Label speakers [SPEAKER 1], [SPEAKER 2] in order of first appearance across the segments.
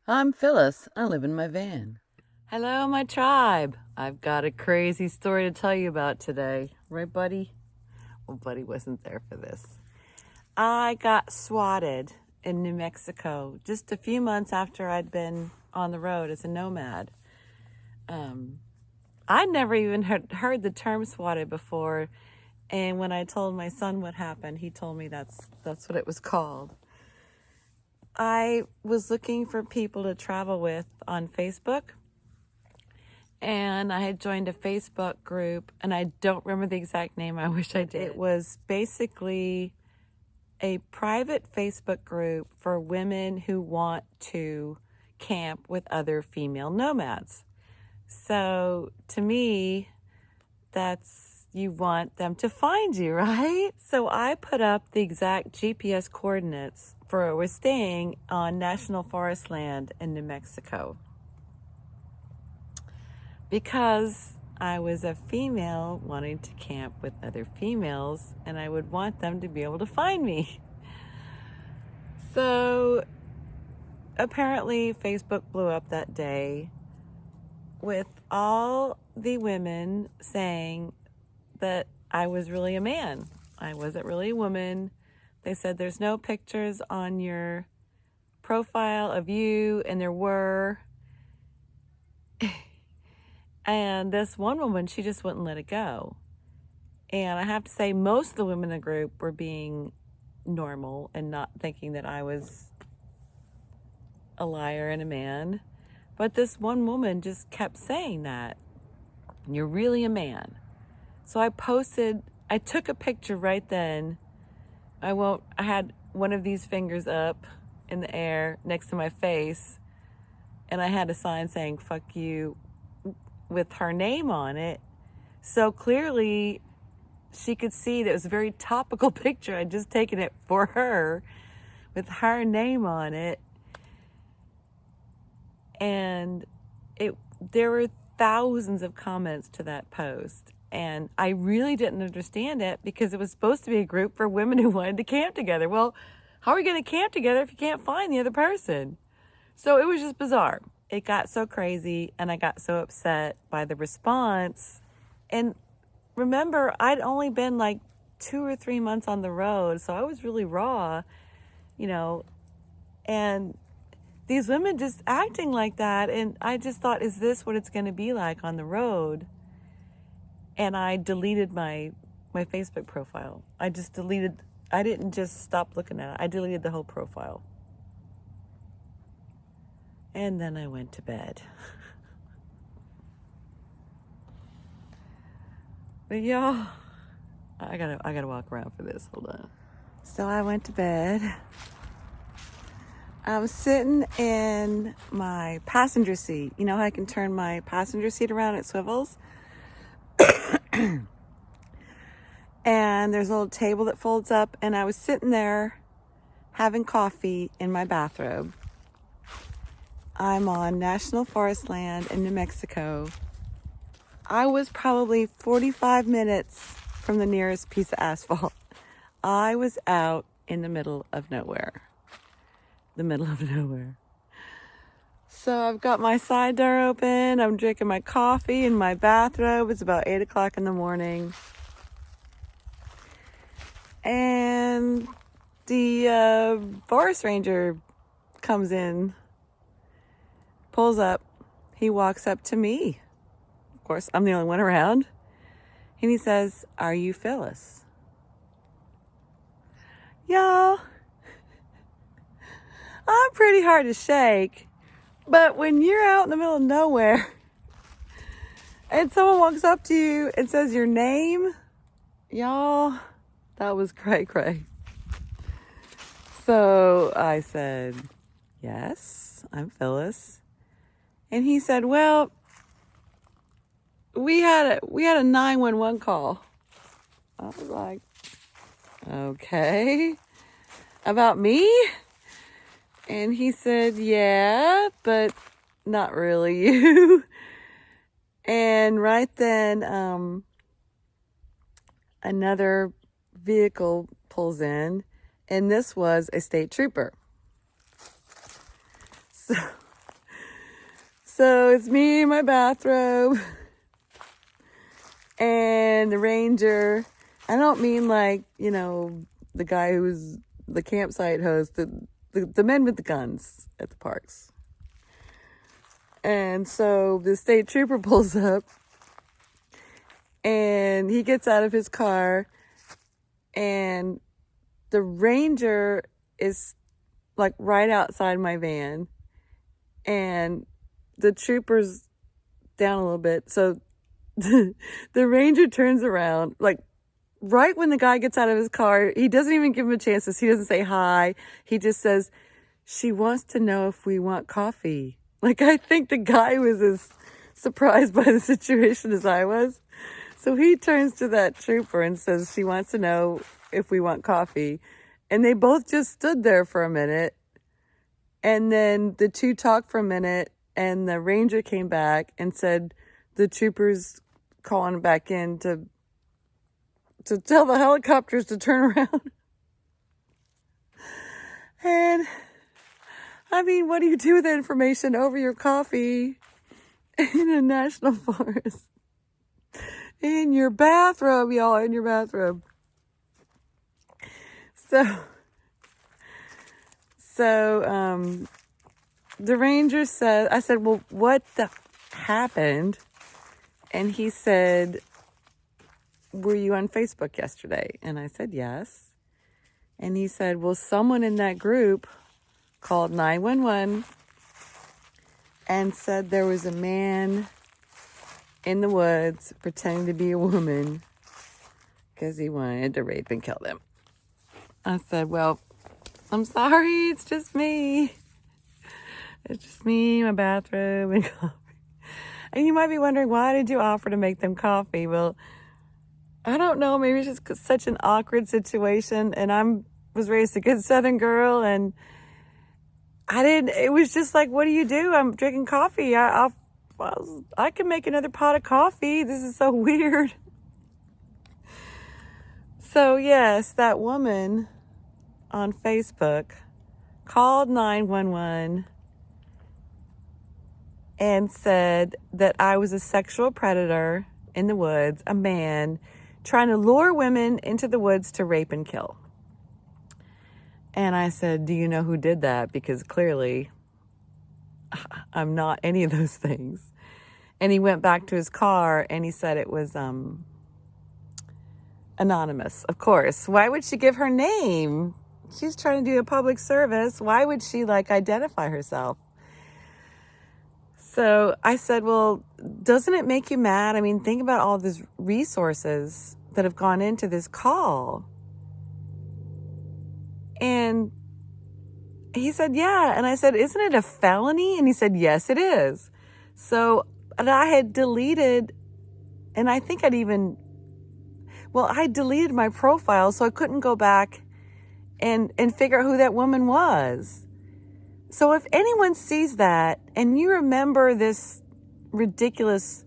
[SPEAKER 1] I'm Phyllis. I live in my van. Hello, my tribe. I've got a crazy story to tell you about today. Right, buddy? Well, buddy wasn't there for this. I got swatted in New Mexico just a few months after I'd been on the road as a nomad. I'd never even heard the term swatted before. And when I told my son what happened, he told me that's what it was called. I was looking for people to travel with on Facebook, and I had joined a Facebook group, and I don't remember the exact name. I wish I did. It was basically a private Facebook group for women who want to camp with other female nomads. So to me, that's you want them to find you, right? So I put up the exact GPS coordinates for where we're staying on national forest land in New Mexico, because I was a female wanting to camp with other females, and I would want them to be able to find me. So apparently Facebook blew up that day with all the women saying that I was really a man. I wasn't really a woman. They said there's no pictures on your profile of you, and there were. And this one woman, she just wouldn't let it go. And I have to say, most of the women in the group were being normal and not thinking that I was a liar and a man. But this one woman just kept saying that. You're really a man. So I took a picture right then. I had one of these fingers up in the air next to my face, and I had a sign saying, "Fuck you," with her name on it. So clearly she could see that it was a very topical picture. I'd just taken it for her with her name on it. And there were thousands of comments to that post. And I really didn't understand it, because it was supposed to be a group for women who wanted to camp together. Well, how are we going to camp together if you can't find the other person? So it was just bizarre. It got so crazy, and I got so upset by the response. And remember, I'd only been like 2 or 3 months on the road, so I was really raw, and these women just acting like that. And I just thought, is this what it's going to be like on the road? And I deleted my Facebook profile. I didn't just stop looking at it. I deleted the whole profile. And then I went to bed. But y'all, I gotta walk around for this. Hold on. So I went to bed. I'm sitting in my passenger seat. You know how I can turn my passenger seat around, it swivels? And there's a little table that folds up, and I was sitting there having coffee in my bathrobe. I'm on national forest land in New Mexico. I was probably 45 minutes from the nearest piece of asphalt. I was out in the middle of nowhere. So I've got my side door open. I'm drinking my coffee in my bathrobe. It's about 8 o'clock in the morning. And the forest ranger comes in, pulls up. He walks up to me. Of course, I'm the only one around. And he says, "Are you Phyllis?" Y'all, I'm pretty hard to shake. But when you're out in the middle of nowhere and someone walks up to you and says your name, y'all, that was cray-cray. So I said, "Yes, I'm Phyllis." And he said, "Well, we had a 911 call." I was like, "Okay, about me?" And he said, "Yeah, but not really you." And right then, another vehicle pulls in, and this was a state trooper. So it's me in my bathrobe and the ranger. I don't mean like, you know, the guy who's the campsite host, the men with the guns at the parks. And so the state trooper pulls up and he gets out of his car and the ranger is like right outside my van and the trooper's down a little bit. So the ranger turns around, like right when the guy gets out of his car. He doesn't even give him a chance to see. He doesn't say hi. He just says, "She wants to know if we want coffee." Like, I think the guy was as surprised by the situation as I was. So he turns to that trooper and says, "She wants to know if we want coffee." And they both just stood there for a minute. And then the two talked for a minute and the ranger came back and said the trooper's calling back in to tell the helicopters to turn around. And I mean, what do you do with that information over your coffee in a national forest? In your bathrobe, y'all, in your bathrobe. So, the ranger said, I said, "Well, what happened?" And he said, "Were you on Facebook yesterday?" And I said, "Yes." And he said, "Well, someone in that group called 911 and said there was a man in the woods pretending to be a woman because he wanted to rape and kill them." I said, "Well, I'm sorry, it's just me. It's just me, my bathroom, and coffee." And you might be wondering, why did you offer to make them coffee? Well, I don't know. Maybe it's just such an awkward situation. And was raised a good Southern girl, and it was just like, what do you do? I'm drinking coffee. I can make another pot of coffee. This is so weird. So yes, that woman on Facebook called 911 and said that I was a sexual predator in the woods, a man trying to lure women into the woods to rape and kill. And I said, "Do you know who did that? Because clearly I'm not any of those things." And he went back to his car and he said it was anonymous. Of course. Why would she give her name? She's trying to do a public service. Why would she identify herself? So I said, "Well, doesn't it make you mad? I mean, think about all these resources that have gone into this call." And he said, "Yeah." And I said, "Isn't it a felony?" And he said, "Yes, it is." So, and I had deleted, and I think I deleted my profile, so I couldn't go back and figure out who that woman was. So if anyone sees that and you remember this ridiculous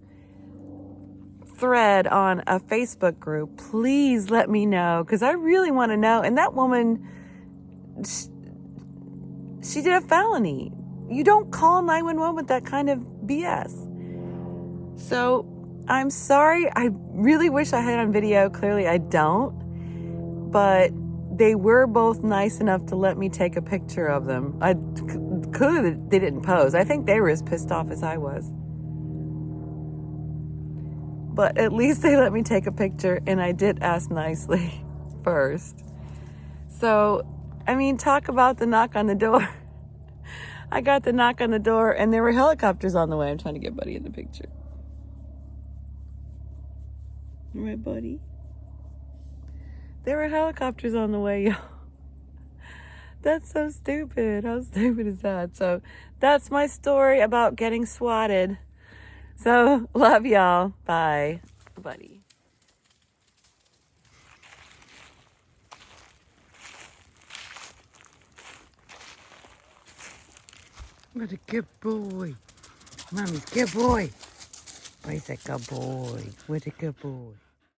[SPEAKER 1] thread on a Facebook group, please let me know, because I really want to know. And that woman, she did a felony. You don't call 911 with that kind of BS. So I'm sorry. I really wish I had on video. Clearly I don't. But they were both nice enough to let me take a picture of them. I could. They didn't pose. I think they were as pissed off as I was. But at least they let me take a picture, and I did ask nicely first. So, I mean, talk about the knock on the door. I got the knock on the door, and there were helicopters on the way. I'm trying to get Buddy in the picture. All right, Buddy? There were helicopters on the way, y'all. That's so stupid. How stupid is that? So that's my story about getting swatted. So love y'all. Bye. Buddy. What a good boy. Mommy's good boy. Where's a good boy? What a good boy.